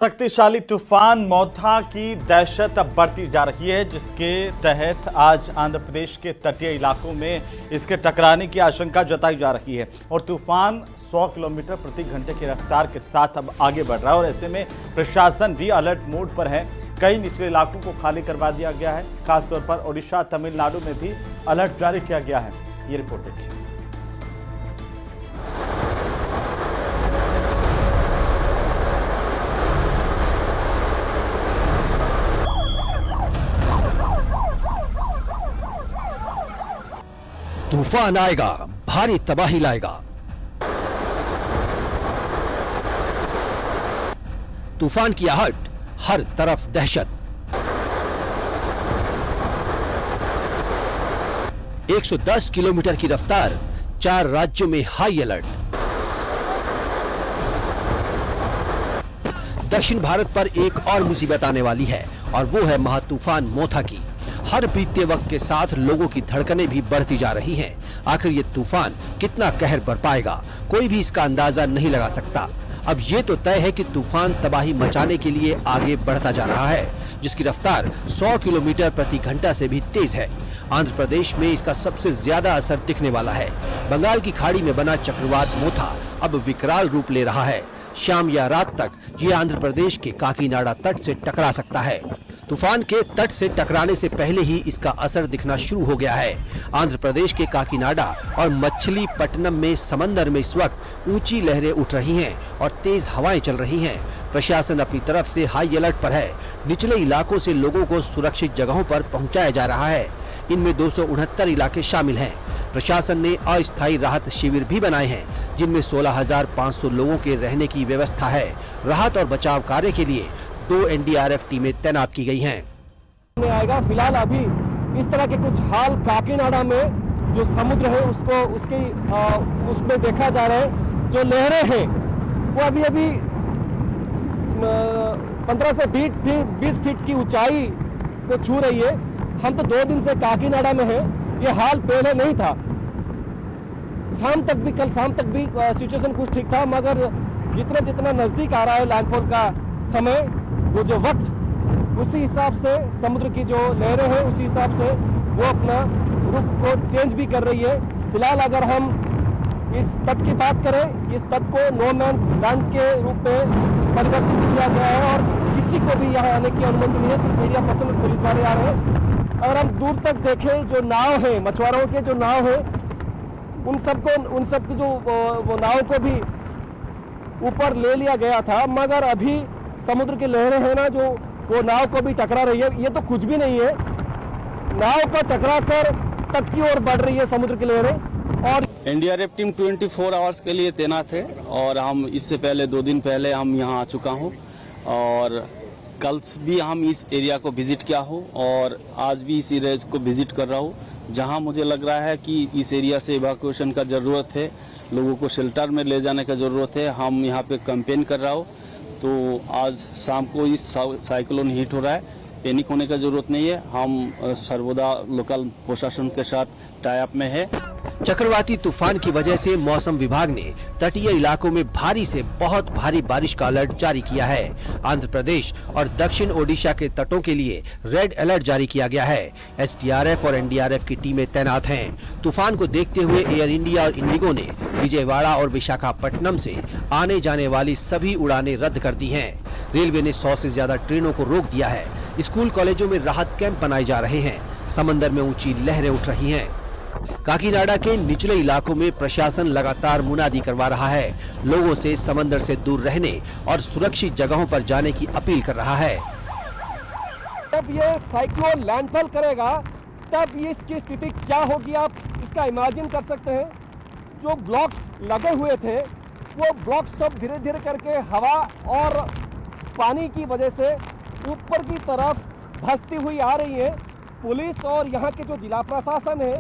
शक्तिशाली तूफान मोथा की दहशत अब बढ़ती जा रही है, जिसके तहत आज आंध्र प्रदेश के तटीय इलाकों में इसके टकराने की आशंका जताई जा रही है और तूफान 100 किलोमीटर प्रति घंटे की रफ्तार के साथ अब आगे बढ़ रहा है और ऐसे में प्रशासन भी अलर्ट मोड पर है। कई निचले इलाकों को खाली करवा दिया गया है। खासतौर पर ओडिशा, तमिलनाडु में भी अलर्ट जारी किया गया है। ये रिपोर्ट देखिए। तूफान आएगा, भारी तबाही लाएगा। तूफान की आहट, हर तरफ दहशत। 110 किलोमीटर की रफ्तार, 4 राज्यों में हाई अलर्ट। दक्षिण भारत पर एक और मुसीबत आने वाली है और वो है महातूफान मोथा की। हर बीतते वक्त के साथ लोगों की धड़कनें भी बढ़ती जा रही हैं। आखिर ये तूफान कितना कहर बरपाएगा, कोई भी इसका अंदाजा नहीं लगा सकता। अब ये तो तय है कि तूफान तबाही मचाने के लिए आगे बढ़ता जा रहा है, जिसकी रफ्तार 100 किलोमीटर प्रति घंटा से भी तेज है। आंध्र प्रदेश में इसका सबसे ज्यादा असर दिखने वाला है। बंगाल की खाड़ी में बना चक्रवात मोथा अब विकराल रूप ले रहा है। शाम या रात तक ये आंध्र प्रदेश के काकीनाडा तट से टकरा सकता है। तूफान के तट से टकराने से पहले ही इसका असर दिखना शुरू हो गया है। आंध्र प्रदेश के काकीनाडा और मछलीपट्टनम में समंदर में इस वक्त ऊंची लहरें उठ रही हैं और तेज हवाएं चल रही हैं। प्रशासन अपनी तरफ से हाई अलर्ट पर है। निचले इलाकों से लोगों को सुरक्षित जगहों पर पहुंचाया जा रहा है। इनमें 269 इलाके शामिल हैं। प्रशासन ने अस्थायी राहत शिविर भी बनाए हैं, जिनमें 16,500 लोगों के रहने की व्यवस्था है। राहत और बचाव कार्य के लिए 2 एनडीआरएफ टीमें तैनात की गई हैं। आएगा फिलहाल अभी इस तरह के कुछ हाल काकीनाडा में जो समुद्र है उसमें देखा जा रहा है। जो लहरें हैं वो अभी 15 से 20 फीट की ऊंचाई को छू रही है। हम तो 2 दिन से काकीनाडा में हैं। ये हाल पहले नहीं था। कल शाम तक भी सिचुएशन कुछ ठीक था, मगर जितना नजदीक आ रहा है लैंडफॉल का समय, वो जो वक्त, उसी हिसाब से समुद्र की जो लहरें हैं उसी हिसाब से वो अपना रुख को चेंज भी कर रही है। फिलहाल अगर हम इस तट की बात करें, इस तट को नो मैंस लैंड के रूप में परिवर्तित किया गया है और किसी को भी यहाँ आने की अनुमति नहीं है। सिर्फ मीडिया पर्सन और पुलिस वाले आ रहे हैं। अगर हम दूर तक देखें, जो नाव है, मछुआरों के जो नाव है, उन सब की जो वो नाव को भी ऊपर ले लिया गया था, मगर अभी समुद्र की लहरें हैं ना, जो वो नाव को भी टकरा रही है। ये तो कुछ भी नहीं है, नाव को टकरा कर तट की ओर बढ़ रही है समुद्र की लहरें। और एनडीआरएफ टीम 24 आवर्स के लिए तैनात है और हम इससे पहले 2 दिन पहले हम यहाँ आ चुका हूँ और कल भी हम इस एरिया को विजिट किया हूँ और आज भी इस एरिया को विजिट कर रहा हूँ, जहाँ मुझे लग रहा है कि इस एरिया से इवैक्यूएशन का ज़रूरत है, लोगों को शेल्टर में ले जाने का ज़रूरत है। हम यहाँ पे कैंपेन कर रहा हूँ। तो आज शाम को इस साइक्लोन हिट हो रहा है, पैनिक होने का ज़रूरत नहीं है। हम सर्वदा लोकल प्रशासन के साथ टाई अप में है। चक्रवाती तूफान की वजह से मौसम विभाग ने तटीय इलाकों में भारी से बहुत भारी बारिश का अलर्ट जारी किया है। आंध्र प्रदेश और दक्षिण ओडिशा के तटों के लिए रेड अलर्ट जारी किया गया है। एसडीआरएफ और एनडीआरएफ की टीमें तैनात हैं। तूफान को देखते हुए एयर इंडिया और इंडिगो ने विजयवाड़ा और विशाखापट्टनम से आने जाने वाली सभी उड़ानें रद्द कर दी हैं। रेलवे ने 100 से ज्यादा ट्रेनों को रोक दिया है। स्कूल कॉलेजों में राहत कैंप बनाए जा रहे हैं। समंदर में ऊंची लहरें उठ रही हैं। काकीनाडा के निचले इलाकों में प्रशासन लगातार मुनादी करवा रहा है। लोगों से समंदर से दूर रहने और सुरक्षित जगहों पर जाने की अपील कर रहा है। जब ये साइक्लोन लैंडफॉल करेगा तब ये इसकी स्थिति क्या होगी, आप इसका इमेजिन कर सकते हैं। जो ब्लॉक्स लगे हुए थे वो ब्लॉक्स सब धीरे धीरे करके हवा और पानी की वजह से ऊपर की तरफ धंसती हुई आ रही है। पुलिस और यहाँ के जो जिला प्रशासन है,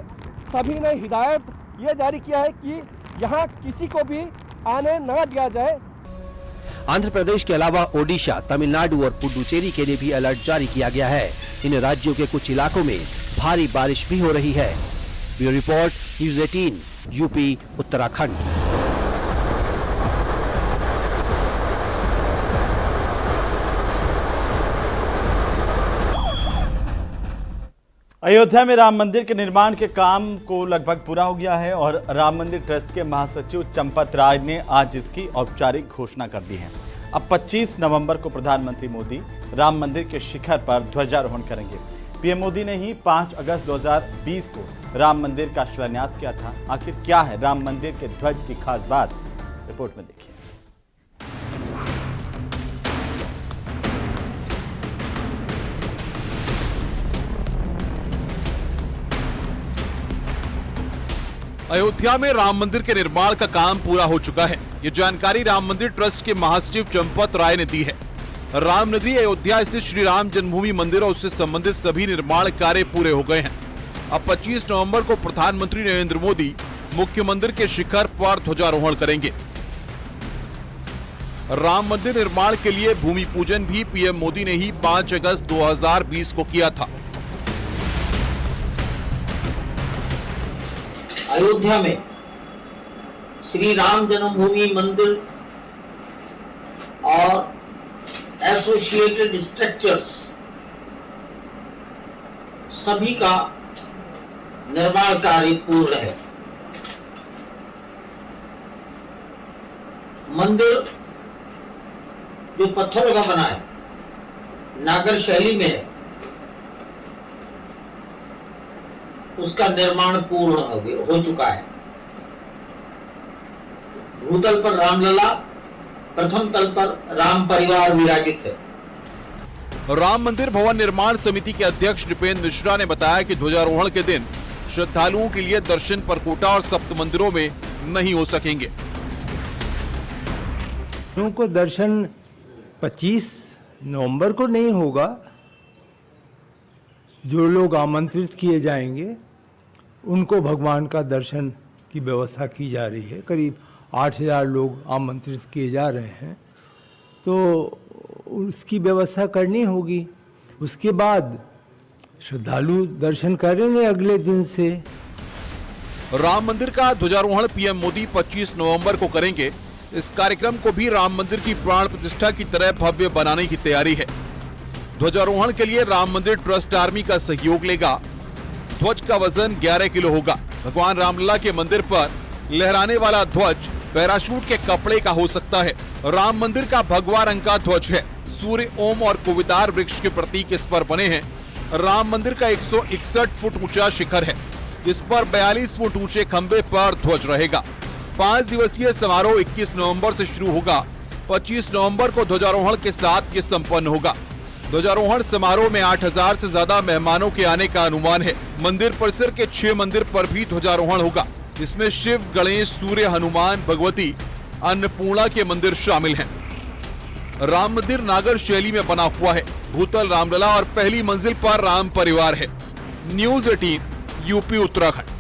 सभी ने हिदायत ये जारी किया है कि यहाँ किसी को भी आने न दिया जाए। आंध्र प्रदेश के अलावा ओडिशा, तमिलनाडु और पुडुचेरी के लिए भी अलर्ट जारी किया गया है। इन राज्यों के कुछ इलाकों में भारी बारिश भी हो रही है। Bureau report, news 18, UP, Uttarakhand. Ayodhya में राम मंदिर के निर्माण के काम को लगभग पूरा हो गया है और राम मंदिर ट्रस्ट के महासचिव चंपत राय ने आज इसकी औपचारिक घोषणा कर दी है। अब 25 नवंबर को प्रधानमंत्री मोदी राम मंदिर के शिखर पर ध्वजारोहण करेंगे। पीएम मोदी ने ही 5 अगस्त 2020 को राम मंदिर का शिलान्यास किया था। आखिर क्या है राम मंदिर के ध्वज की खास बात, रिपोर्ट में देखिए। अयोध्या में राम मंदिर के निर्माण का काम पूरा हो चुका है। ये जानकारी राम मंदिर ट्रस्ट के महासचिव चंपत राय ने दी है। राम नगरी अयोध्या स्थित श्री राम जन्मभूमि मंदिर और उससे संबंधित सभी निर्माण कार्य पूरे हो गए हैं। अब 25 नवंबर को प्रधानमंत्री नरेंद्र मोदी मुख्य मंदिर के शिखर पर ध्वजारोहण करेंगे। राम मंदिर निर्माण के लिए भूमि पूजन भी पीएम मोदी ने ही 5 अगस्त 2020 को किया था। अयोध्या में श्री राम जन्मभूमि मंदिर और एसोसिएटेड स्ट्रक्चर्स सभी का निर्माण कार्य पूर्ण है। मंदिर जो पत्थरों का बना है, नागर शैली में है, उसका निर्माण पूर्ण हो चुका है। भूतल पर रामलला, प्रथम तल पर राम परिवार विराजित है। राम मंदिर भवन निर्माण समिति के अध्यक्ष नृपेंद्र मिश्रा ने बताया कि ध्वजारोहण के दिन श्रद्धालुओं के लिए दर्शन परकोटा और सप्त मंदिरों में नहीं हो सकेंगे। उनको दर्शन 25 नवंबर को नहीं होगा। जो लोग आमंत्रित किए जाएंगे उनको भगवान का दर्शन की व्यवस्था की जा रही है। करीब 8000 लोग आमंत्रित किए जा रहे हैं, तो उसकी व्यवस्था करनी होगी। उसके बाद श्रद्धालु दर्शन करेंगे अगले दिन से। राम मंदिर का ध्वजारोहण पीएम मोदी 25 नवंबर को करेंगे। इस कार्यक्रम को भी राम मंदिर की प्राण प्रतिष्ठा की तरह भव्य बनाने की तैयारी है। ध्वजारोहण के लिए राम मंदिर ट्रस्ट आर्मी का सहयोग लेगा। ध्वज का वजन 11 किलो होगा। भगवान रामलला के मंदिर पर लहराने वाला ध्वज पैराशूट के कपड़े का हो सकता है। राम मंदिर का भगवा रंग का ध्वज है। सूर्य, ओम और कुवितार वृक्ष के प्रतीक इस पर बने हैं। राम मंदिर का 161 फुट ऊंचा शिखर है, जिस पर 42 फुट ऊंचे खंबे पर ध्वज रहेगा। 5 दिवसीय समारोह 21 नवंबर से शुरू होगा। 25 नवंबर को ध्वजारोहण के साथ ये संपन्न होगा। ध्वजारोहण समारोह में 8000 से ज्यादा मेहमानों के आने का अनुमान है। मंदिर परिसर के 6 मंदिर पर भी ध्वजारोहण होगा, जिसमें शिव, गणेश, सूर्य, हनुमान, भगवती, अन्नपूर्णा के मंदिर शामिल हैं। राम मंदिर नागर शैली में बना हुआ है। भूतल रामलला और पहली मंजिल पर राम परिवार है। News 18 UP Uttarakhand.